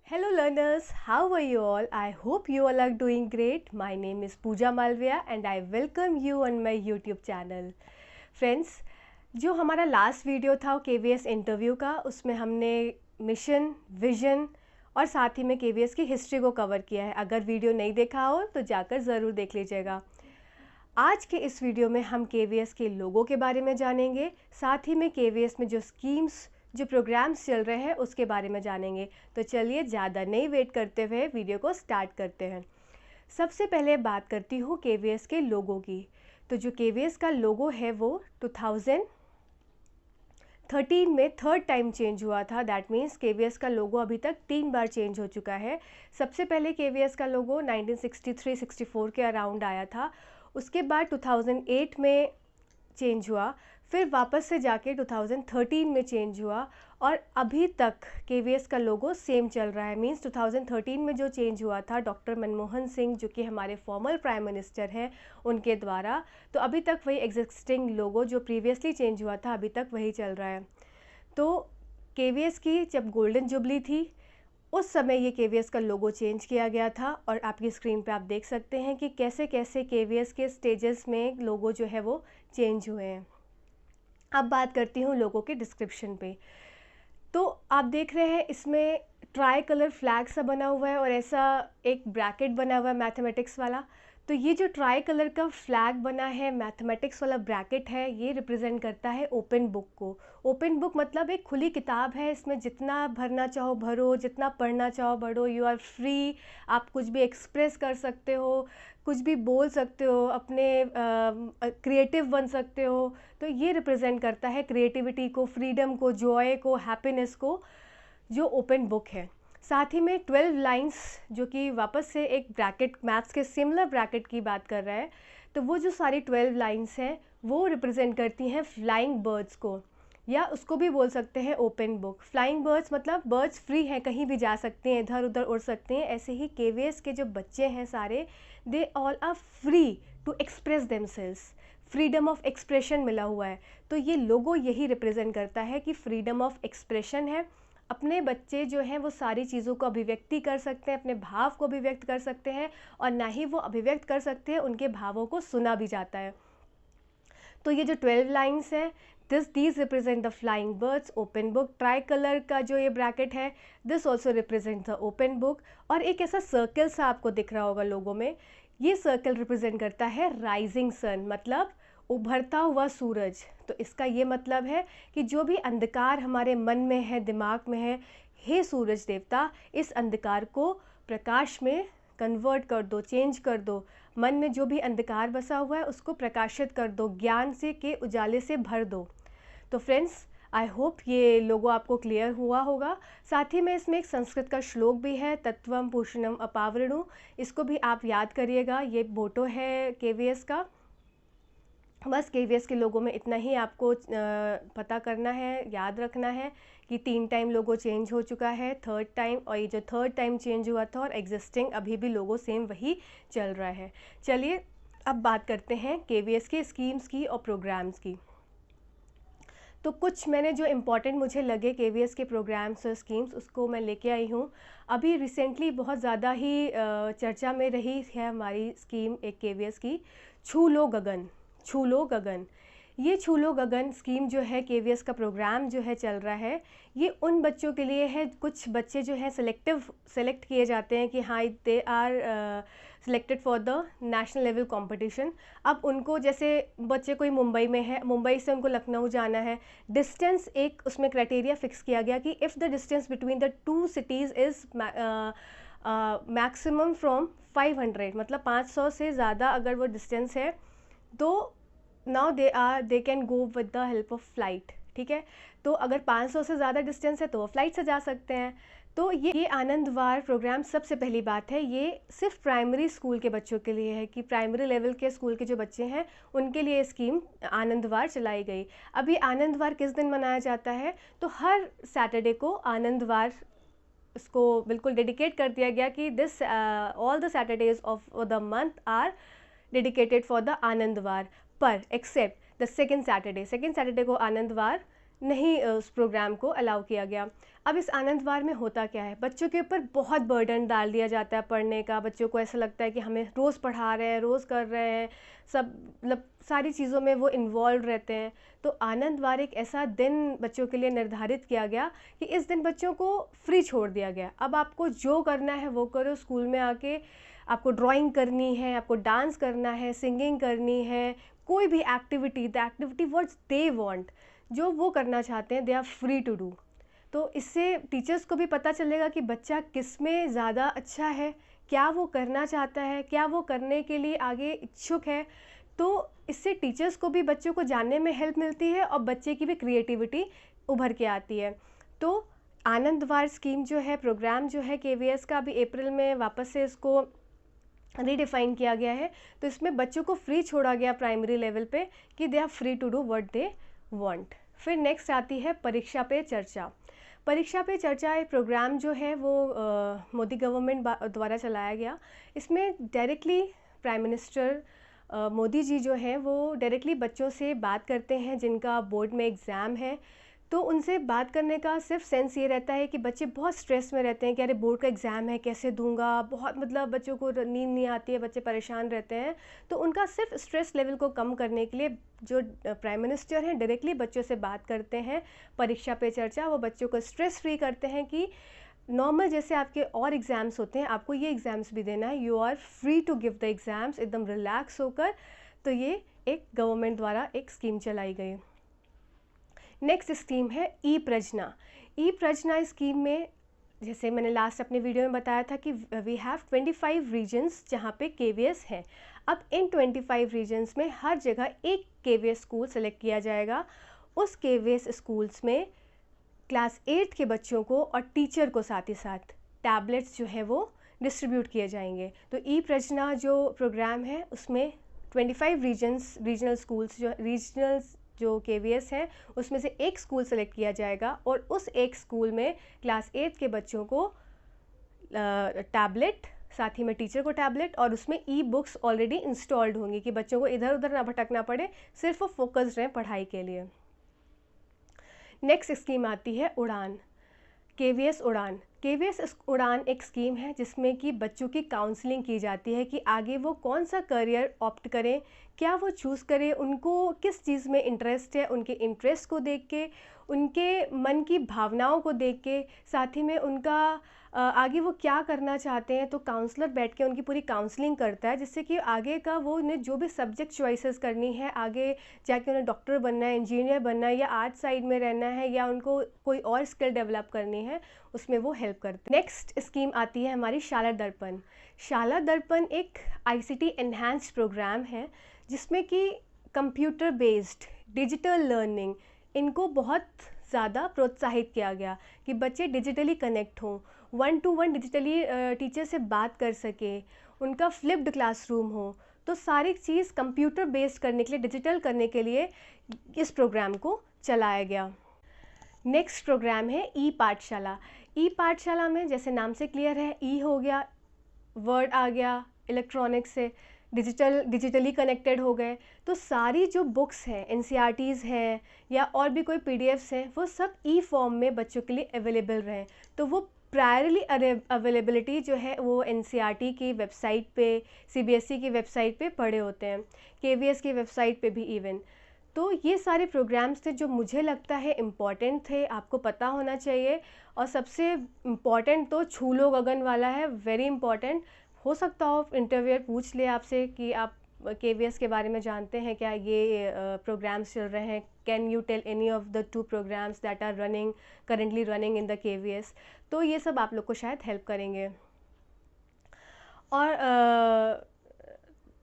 Hello learners, how are you all? I hope you all are doing great. My name is Pooja Malviya and I welcome you on my YouTube channel. Friends, जो हमारा last video था KVS interview का, उसमें हमने mission, vision और साथ ही में KVS की हिस्ट्री को कवर किया है. अगर वीडियो नहीं देखा हो तो जाकर ज़रूर देख लीजिएगा. आज के इस वीडियो में हम KVS के लोगों के बारे में जानेंगे, साथ ही में KVS में जो स्कीम्स जो प्रोग्राम्स चल रहे हैं उसके बारे में जानेंगे. तो चलिए ज़्यादा नहीं वेट करते हुए वीडियो को स्टार्ट करते हैं. सबसे पहले बात करती हूँ KVS के लोगों की. तो जो KVS का लोगो है वो 2013 में थर्ड टाइम चेंज हुआ था. दैट मीन्स KVS का लोगो अभी तक 3 बार चेंज हो चुका है. सबसे पहले KVS का लोगो 1963-64 के अराउंड आया था. उसके बाद 2008 में चेंज हुआ, फिर वापस से जाके 2013 में चेंज हुआ और अभी तक KVS का लोगो सेम चल रहा है. मींस 2013 में जो चेंज हुआ था डॉक्टर मनमोहन सिंह, जो कि हमारे फॉर्मर प्राइम मिनिस्टर हैं, उनके द्वारा, तो अभी तक वही एग्जिस्टिंग लोगो जो प्रीवियसली चेंज हुआ था अभी तक वही चल रहा है. तो KVS की जब गोल्डन जुबली थी उस समय ये KVS का लोगो चेंज किया गया था और आपकी स्क्रीन पे आप देख सकते हैं कि कैसे कैसे KVS के स्टेजेस में लोगो जो है वो चेंज हुए हैं. अब बात करती हूँ लोगों के डिस्क्रिप्शन पे. तो आप देख रहे हैं इसमें ट्राई कलर फ्लैग सा बना हुआ है और ऐसा एक ब्रैकेट बना हुआ है मैथमेटिक्स वाला. तो ये जो ट्राई कलर का फ्लैग बना है, मैथमेटिक्स वाला ब्रैकेट है, ये रिप्रेजेंट करता है ओपन बुक को. ओपन बुक मतलब एक खुली किताब है, इसमें जितना भरना चाहो भरो, जितना पढ़ना चाहो पढ़ो. यू आर फ्री, आप कुछ भी एक्सप्रेस कर सकते हो, कुछ भी बोल सकते हो, अपने क्रिएटिव बन सकते हो. तो ये रिप्रेजेंट करता है क्रिएटिविटी को, फ्रीडम को, जॉय को, हैप्पीनेस को, जो ओपन बुक है. साथ ही में 12 लाइंस, जो कि वापस से एक ब्रैकेट, मैथ्स के सिमिलर ब्रैकेट की बात कर रहा है. तो वो जो सारी 12 लाइंस हैं वो रिप्रेजेंट करती हैं फ्लाइंग बर्ड्स को, या उसको भी बोल सकते हैं ओपन बुक. फ्लाइंग बर्ड्स मतलब बर्ड्स फ्री हैं, कहीं भी जा सकते हैं, इधर उधर उड़ सकते हैं. ऐसे ही KVS के जो बच्चे हैं सारे, they all are free to express themselves. Freedom of expression मिला हुआ है. तो ये लोगो यही रिप्रेजेंट करता है कि फ्रीडम ऑफ एक्सप्रेशन है. अपने बच्चे जो हैं वो सारी चीज़ों को अभिव्यक्ति कर सकते हैं, अपने भाव को अभिव्यक्त कर सकते हैं, और ना ही वो अभिव्यक्त कर सकते हैं, उनके भावों को सुना भी जाता है. तो ये जो 12 लाइंस हैं, these represent the flying birds, open book. Try colour का जो ये ब्रैकेट है, this also represent the open book. और एक ऐसा सर्कल सा आपको दिख रहा होगा लोगों में, ये सर्कल रिप्रेजेंट करता है राइजिंग सन, मतलब उभरता हुआ सूरज. तो इसका ये मतलब है कि जो भी अंधकार हमारे मन में है, दिमाग में है, हे सूरज देवता, इस अंधकार को प्रकाश में कन्वर्ट कर दो, चेंज कर दो. मन में जो भी अंधकार बसा हुआ है उसको प्रकाशित कर दो, ज्ञान से के उजाले से भर दो. तो फ्रेंड्स, आई होप ये लोगो आपको क्लियर हुआ होगा. साथ ही में इसमें एक संस्कृत का श्लोक भी है, तत्वम पूषणम अपावृणु. इसको भी आप याद करिएगा. ये मोटो है KVS का. बस KVS के लोगों में इतना ही आपको पता करना है, याद रखना है कि 3 टाइम लोगो चेंज हो चुका है, थर्ड टाइम, और ये जो थर्ड टाइम चेंज हुआ था और एग्जिस्टिंग अभी भी लोगो सेम वही चल रहा है. चलिए अब बात करते हैं KVS के स्कीम्स की और प्रोग्राम्स की. तो कुछ मैंने जो इम्पॉर्टेंट मुझे लगे KVS के प्रोग्राम्स और स्कीम्स, उसको मैं लेके आई हूँ. अभी रिसेंटली बहुत ज़्यादा ही चर्चा में रही है हमारी स्कीम एक KVS की, छू लो गगन. छू लो गगन, ये छू लो गगन स्कीम जो है, KVS का प्रोग्राम जो है चल रहा है, ये उन बच्चों के लिए है. कुछ बच्चे जो हैं सेलेक्ट किए जाते हैं कि हाँ, they are selected for the national level competition. अब उनको, जैसे बच्चे कोई मुंबई में है, मुंबई से उनको लखनऊ जाना है, डिस्टेंस एक उसमें क्राइटेरिया फिक्स किया गया कि if the distance between the 2 cities is maximum from 500, मतलब 500 से ज़्यादा अगर वो डिस्टेंस है, तो now they can go with the help of flight. ठीक है, तो अगर 500 से ज़्यादा डिस्टेंस है तो वो फ्लाइट से जा सकते हैं. तो ये आनंदवार प्रोग्राम, सबसे पहली बात है, ये सिर्फ प्राइमरी स्कूल के बच्चों के लिए है, कि प्राइमरी लेवल के स्कूल के जो बच्चे हैं उनके लिए स्कीम आनंदवार चलाई गई. अभी आनंदवार किस दिन मनाया जाता है? तो हर सैटरडे को आनंदवार, इसको बिल्कुल डेडिकेट कर दिया गया कि this all the Saturdays of the month are dedicated for the Anandwar, पर एक्सेप्ट द सेकेंड सैटरडे को आनंदवार नहीं उस प्रोग्राम को अलाउ किया गया। अब इस आनंदवार में होता क्या है, बच्चों के ऊपर बहुत बर्डन डाल दिया जाता है पढ़ने का। बच्चों को ऐसा लगता है कि हमें रोज़ पढ़ा रहे हैं, रोज़ कर रहे हैं, सब मतलब सारी चीज़ों में वो इन्वॉल्व रहते हैं। तो आनंदवार एक ऐसा दिन बच्चों के लिए निर्धारित किया गया कि इस दिन बच्चों को फ्री छोड़ दिया गया। अब आपको जो करना है वो करो, स्कूल में आके आपको ड्राइंग करनी है, आपको डांस करना है, सिंगिंग करनी है, कोई भी activity, the activity what they want, जो वो करना चाहते हैं, they are free to do. तो इससे टीचर्स को भी पता चलेगा कि बच्चा किस में ज़्यादा अच्छा है, क्या वो करना चाहता है, क्या वो करने के लिए आगे इच्छुक है। तो इससे टीचर्स को भी बच्चों को जानने में हेल्प मिलती है और बच्चे की भी क्रिएटिविटी उभर के आती है। तो आनंदवार स्कीम जो है, प्रोग्राम जो है केवीएस का, अभी अप्रैल में वापस से इसको रीडिफाइन किया गया है। तो इसमें बच्चों को फ्री छोड़ा गया प्राइमरी लेवल पे कि they are free to do what they want. फिर नेक्स्ट आती है परीक्षा पे चर्चा। परीक्षा पे चर्चा एक प्रोग्राम जो है वो मोदी गवर्नमेंट द्वारा चलाया गया। इसमें directly prime minister Modi ji जो हैं वो डायरेक्टली बच्चों से बात करते हैं जिनका बोर्ड में एग्ज़ाम है। तो उनसे बात करने का सिर्फ सेंस ये रहता है कि बच्चे बहुत स्ट्रेस में रहते हैं कि अरे बोर्ड का एग्ज़ाम है, कैसे दूंगा, बहुत मतलब बच्चों को नींद नहीं आती है, बच्चे परेशान रहते हैं। तो उनका सिर्फ स्ट्रेस लेवल को कम करने के लिए जो प्राइम मिनिस्टर हैं डायरेक्टली बच्चों से बात करते हैं। परीक्षा पे चर्चा, वो बच्चों को स्ट्रेस फ्री करते हैं कि नॉर्मल जैसे आपके और एग्ज़ाम्स होते हैं, आपको ये एग्ज़ाम्स भी देना है, you are free to give the exams, एकदम रिलैक्स होकर। तो ये एक गवर्नमेंट द्वारा एक स्कीम चलाई गई। नेक्स्ट स्कीम है ई प्रजना। ई प्रजना स्कीम में जैसे मैंने लास्ट अपने वीडियो में बताया था कि वी हैव 25 रीजन्स जहाँ पे केवीएस है। अब इन 25 रीजन्स में हर जगह एक केवीएस स्कूल सेलेक्ट किया जाएगा। उस केवीएस स्कूल्स में क्लास 8 के बच्चों को और टीचर को साथ ही साथ टैबलेट्स जो है वो डिस्ट्रीब्यूट किए जाएंगे। तो ई प्रजना जो प्रोग्राम है उसमें 25 रीजनल स्कूल्स जो केवीएस है उसमें से एक स्कूल सेलेक्ट किया जाएगा और उस एक स्कूल में क्लास 8 के बच्चों को टैबलेट, साथ ही में टीचर को टैबलेट, और उसमें ई बुक्स ऑलरेडी इंस्टॉल्ड होंगी कि बच्चों को इधर उधर ना भटकना पड़े, सिर्फ वो फोकस्ड रहें पढ़ाई के लिए। नेक्स्ट स्कीम आती है उड़ान, केवीएस उड़ान। केवीएस उड़ान एक स्कीम है जिसमें कि बच्चों की काउंसलिंग की जाती है कि आगे वो कौन सा करियर ऑप्ट करें, क्या वो चूज़ करें, उनको किस चीज़ में इंटरेस्ट है, उनके इंटरेस्ट को देख के, उनके मन की भावनाओं को देख के, साथ ही में उनका आगे वो क्या करना चाहते हैं। तो काउंसलर बैठ के उनकी पूरी काउंसलिंग करता है जिससे कि आगे का वो उन्हें जो भी सब्जेक्ट चॉइसेस करनी है, आगे जाके उन्हें डॉक्टर बनना है, इंजीनियर बनना है, या आर्ट साइड में रहना है, या उनको कोई और स्किल डेवलप करनी है, उसमें वो हेल्प करते हैं। नेक्स्ट स्कीम आती है हमारी शाला दर्पण। शाला दर्पण एक आईसीटी एनहांस्ड प्रोग्राम है जिसमें कि कंप्यूटर बेस्ड डिजिटल लर्निंग इनको बहुत ज़्यादा प्रोत्साहित किया गया कि बच्चे डिजिटली कनेक्ट हों, 1-to-1 डिजिटली टीचर से बात कर सके, उनका फ्लिप्ड क्लासरूम हो। तो सारी चीज़ कंप्यूटर बेस्ड करने के लिए, डिजिटल करने के लिए इस प्रोग्राम को चलाया गया। नेक्स्ट प्रोग्राम है ई पाठशाला। ई पाठशाला में जैसे नाम से क्लियर है, ई हो गया, वर्ड आ गया, इलेक्ट्रॉनिक्स से डिजिटली कनेक्टेड हो गए। तो सारी जो बुक्स हैं, एनसीईआरटीज़ हैं या और भी कोई पीडीएफ्स हैं, वो सब ई फॉर्म में बच्चों के लिए अवेलेबल रहें। तो वो प्रायरली अवेलेबिलिटी जो है वो एनसीईआरटी की वेबसाइट पे, सीबीएसई की वेबसाइट पे पड़े होते हैं, केवीएस की वेबसाइट पे भी इवन। तो ये सारे प्रोग्राम्स थे जो मुझे लगता है इम्पॉर्टेंट थे, आपको पता होना चाहिए। और सबसे इम्पॉर्टेंट तो छूलो गगन वाला है, वेरी इंपॉर्टेंट। हो सकता हो इंटरव्यूअर पूछ ले आपसे कि आप केवीएस के बारे में जानते हैं क्या, ये प्रोग्राम्स चल रहे हैं, can you tell any of the 2 programs that are currently running in the KVS. तो ये सब आप लोग को शायद हेल्प करेंगे और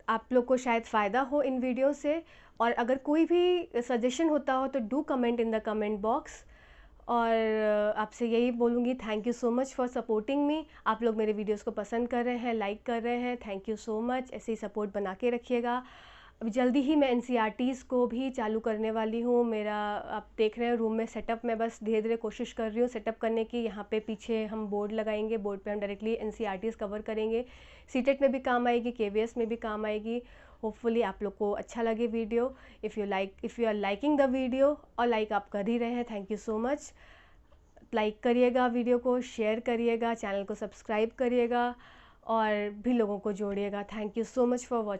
आप लोग को शायद फ़ायदा हो इन वीडियो से। और अगर कोई भी सजेशन होता हो तो do comment in the comment box. और आपसे यही बोलूँगी, thank you so much for supporting me. आप लोग मेरे वीडियोस को पसंद कर रहे हैं, लाइक कर रहे हैं, थैंक यू सो मच। ऐसे ही सपोर्ट बना के रखिएगा। अब जल्दी ही मैं एनसीईआरटीज़ को भी चालू करने वाली हूँ। मेरा आप देख रहे हैं रूम में सेटअप, मैं बस धीरे धीरे कोशिश कर रही हूँ सेटअप करने की। यहाँ पे पीछे हम बोर्ड लगाएंगे, बोर्ड पे हम डायरेक्टली एनसीईआरटीज़ कवर करेंगे। सीटेट में भी काम आएगी, केवीएस में भी काम आएगी। होपफुली आप लोग को अच्छा लगे video. If you are liking the video, और लाइक आप कर ही रहे हैं, thank you so much. Like करिएगा वीडियो को, शेयर करिएगा, चैनल को सब्सक्राइब करिएगा और भी लोगों को जोड़िएगा। Thank you so much for watching.